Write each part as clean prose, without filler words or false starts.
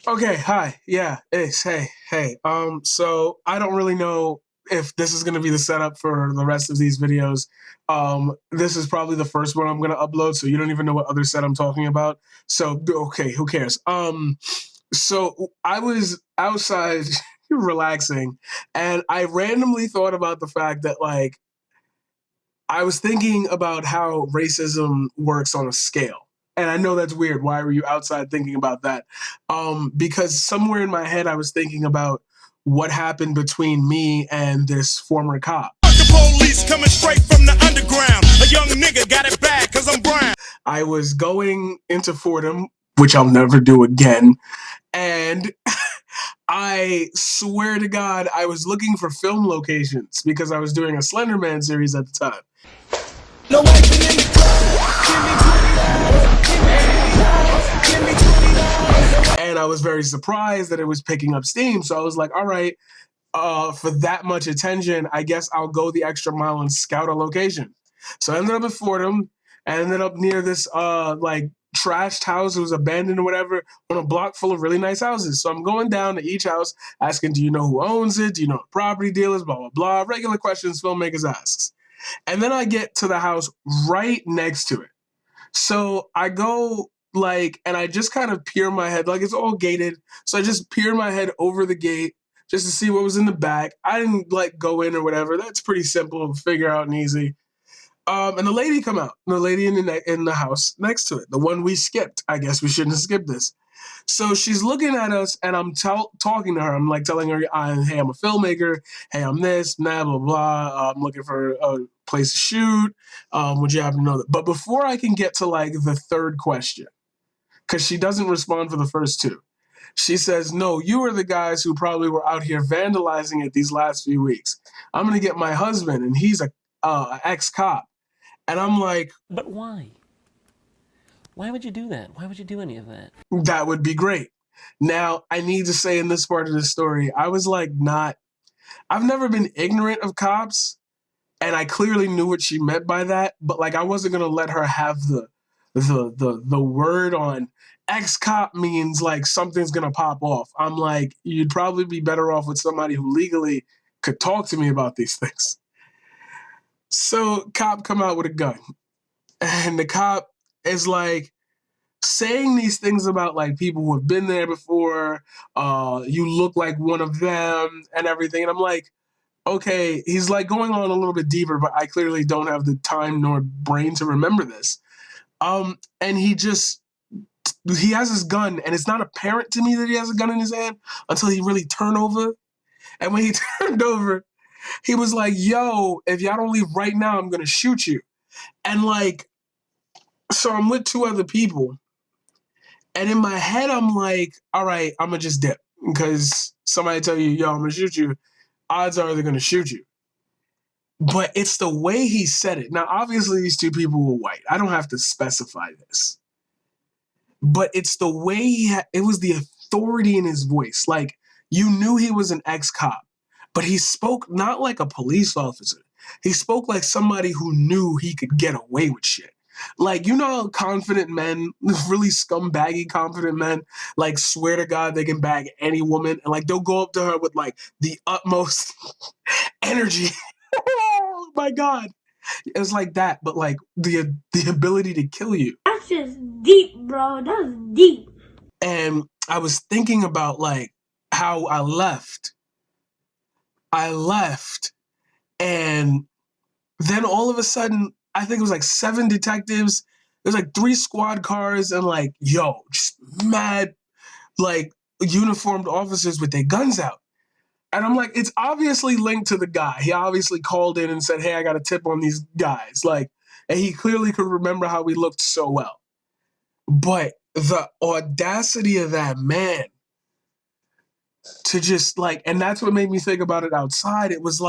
Okay, hi. Yeah, Ace. Hey. So I don't really know if this is gonna be the setup for the rest of these videos. This is probably the first one I'm gonna upload, so you don't even know what other set I'm talking about. So okay, who cares? So I was outside relaxing, and I randomly thought about the fact that I was thinking about how racism works on a scale. And I know that's weird. Why were you outside thinking about that? Because somewhere in my head, I was thinking about what happened between me and this former cop. The police coming straight from the underground. A young nigga got it bad cause I'm brown. I was going into Fordham, which I'll never do again. And I swear to God, I was looking for film locations because I was doing a Slenderman series at the time. No wife in the club. Give me $20. Give me $20. And I was very surprised that it was picking up steam. So I was like, all right, for that much attention, I guess I'll go the extra mile and scout a location. So I ended up at Fordham. I ended up near this trashed house. It was abandoned or whatever on a block full of really nice houses. So I'm going down to each house asking, do you know who owns it? Do you know the property dealers? Blah, blah, blah. Regular questions filmmakers asks. And then I get to the house right next to it. So I go and I just kind of peer my head, like it's all gated. So I just peer my head over the gate just to see what was in the back. I didn't go in or whatever. That's pretty simple to figure out and easy. And the lady come out, the lady in the house next to it, the one we skipped. I guess we shouldn't have skipped this. So she's looking at us, and I'm talking to her. I'm telling her, "Hey, I'm a filmmaker. Hey, I'm this, blah blah blah. I'm looking for a place to shoot. Would you happen to know that?" But before I can get to the third question, because she doesn't respond for the first two, she says, "No, you are the guys who probably were out here vandalizing it these last few weeks. I'm gonna get my husband, and he's a ex-cop." And I'm like, But why? Why would you do that? Why would you do any of that? that would be great. Now, I need to say in this part of the story, I was I've never been ignorant of cops, and I clearly knew what she meant by that, but I wasn't gonna let her have the word on ex cop means something's gonna pop off. I'm like, you'd probably be better off with somebody who legally could talk to me about these things. So cop come out with a gun, and the cop is saying these things about people who have been there before. You look like one of them and everything. And I'm like, okay, he's going on a little bit deeper, but I clearly don't have the time nor brain to remember this. And he has his gun, and it's not apparent to me that he has a gun in his hand until he really turned over. And when he turned over, he was like, "Yo, if y'all don't leave right now, I'm gonna shoot you." And so I'm with two other people, and in my head, I'm like, all right, I'm gonna just dip because somebody tell you, "Yo, I'm gonna shoot you." Odds are they're gonna shoot you. But it's the way he said it. Now, obviously, these two people were white. I don't have to specify this, but it's the way it was the authority in his voice. You knew he was an ex-cop, but he spoke not like a police officer. He spoke like somebody who knew he could get away with shit. How confident men, really scumbaggy confident men, swear to God they can bag any woman, and they'll go up to her with the utmost energy. Oh my God. It was like that, but the ability to kill you. That's just deep, bro. That's deep. And I was thinking about how I left, and then all of a sudden, I think it was seven detectives. There's three squad cars and just mad uniformed officers with their guns out. And I'm like, it's obviously linked to the guy. He obviously called in and said, "Hey, I got a tip on these guys." And he clearly could remember how we looked so well. But the audacity of that man to just and that's what made me think about it outside. It was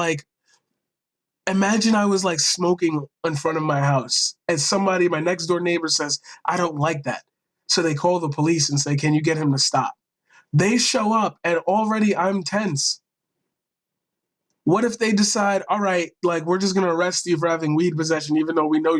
imagine I was smoking in front of my house and somebody, my next door neighbor, says, "I don't like that." So they call the police and say, "Can you get him to stop?" They show up and already I'm tense. What if they decide, all right, like we're just gonna arrest you for having weed possession, even though we know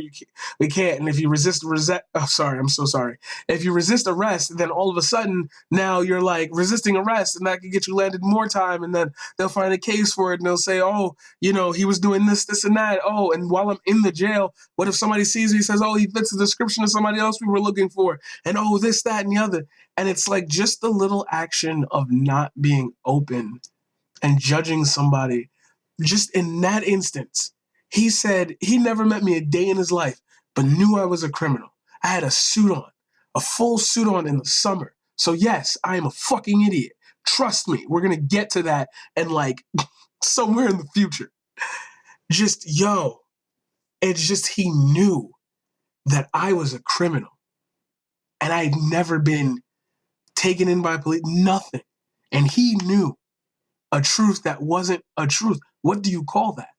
we can't. And if you I'm so sorry. If you resist arrest, then all of a sudden now you're like resisting arrest, and that could get you landed more time. And then they'll find a case for it, and they'll say, oh, he was doing this, this, and that. Oh, and while I'm in the jail, what if somebody sees me and says, oh, he fits the description of somebody else we were looking for, and oh, this, that, and the other. And it's like just the little action of not being open and judging somebody. Just in that instance, he said he never met me a day in his life, but knew I was a criminal. I had a suit on, a full suit on in the summer. So yes, I am a fucking idiot. Trust me, we're gonna get to that and like somewhere in the future. Just, it's just he knew that I was a criminal and I had never been taken in by police, nothing. And he knew a truth that wasn't a truth. What do you call that?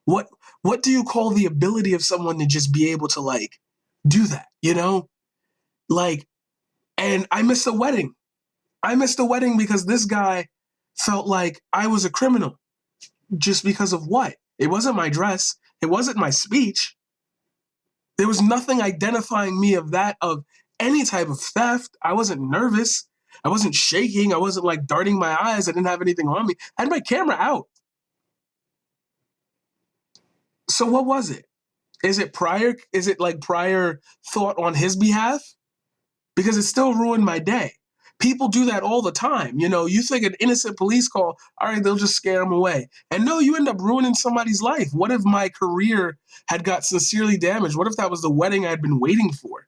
What do you call the ability of someone to just be able to like do that, Like, and I missed a wedding. I missed a wedding because this guy felt like I was a criminal. Just because of what? It wasn't my dress. It wasn't my speech. There was nothing identifying me of any type of theft. I wasn't nervous. I wasn't shaking. I wasn't like darting my eyes. I didn't have anything on me. I had my camera out. So what was it? Is it prior thought on his behalf? Because it still ruined my day. People do that all the time. You think an innocent police call, all right, they'll just scare them away. And no, you end up ruining somebody's life. What if my career had got sincerely damaged? What if that was the wedding I'd been waiting for?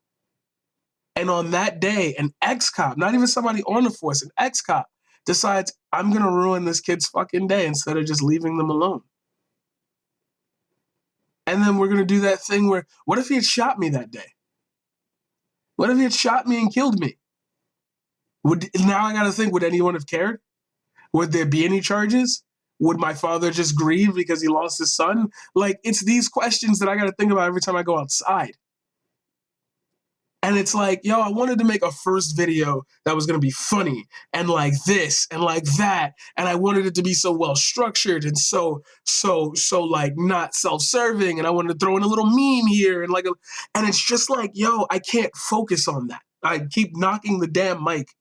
And on that day, an ex-cop, not even somebody on the force, an ex-cop decides, I'm going to ruin this kid's fucking day instead of just leaving them alone. And then we're going to do that thing where, what if he had shot me that day? What if he had shot me and killed me? Now I got to think, would anyone have cared? Would there be any charges? Would my father just grieve because he lost his son? Like, it's these questions that I got to think about every time I go outside. And it's like, I wanted to make a first video that was going to be funny and like this and like that. And I wanted it to be so well structured and so like not self-serving. And I wanted to throw in a little meme here and and it's just like, I can't focus on that. I keep knocking the damn mic.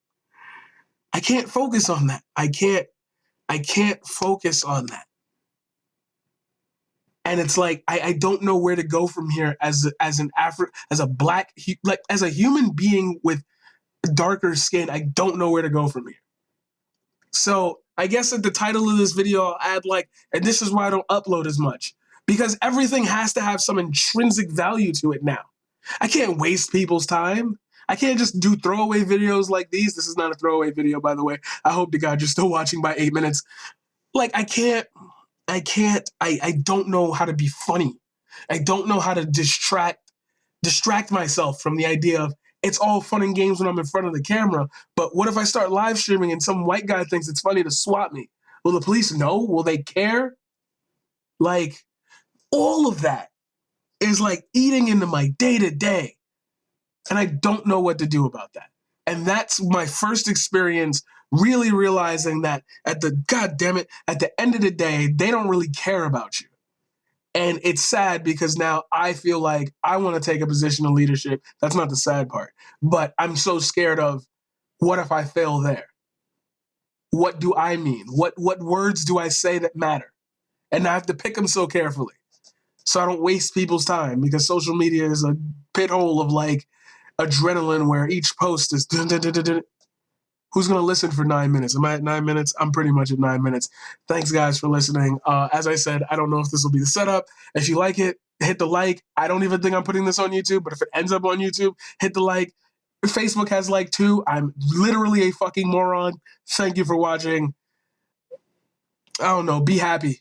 I can't focus on that. I can't focus on that. And it's like, I don't know where to go from here as a black, like as a human being with darker skin. I don't know where to go from here. So I guess at the title of this video, I'll add and this is why I don't upload as much, because everything has to have some intrinsic value to it now. I can't waste people's time. I can't just do throwaway videos like these. This is not a throwaway video, by the way. I hope to God you're still watching by 8 minutes. I don't know how to be funny. I don't know how to distract myself from the idea of it's all fun and games when I'm in front of the camera. But what if I start live streaming and some white guy thinks it's funny to swat me? Will the police know? Will they care? Like, all of that is like eating into my day-to-day. And I don't know what to do about that. And that's my first experience really realizing that at the end of the day, they don't really care about you. And it's sad because now I feel like I want to take a position of leadership. That's not the sad part. But I'm so scared of, what if I fail there? What do I mean? What words do I say that matter? And I have to pick them so carefully so I don't waste people's time, because social media is a pit hole of adrenaline where each post is dun, dun, dun, dun, dun. Who's going to listen for 9 minutes? Am I at 9 minutes? I'm pretty much at 9 minutes. Thanks, guys, for listening. As I said, I don't know if this will be the setup. If you like it, hit the like. I don't even think I'm putting this on YouTube, but if it ends up on YouTube, hit the like. Facebook has like too. I'm literally a fucking moron. Thank you for watching. I don't know. Be happy.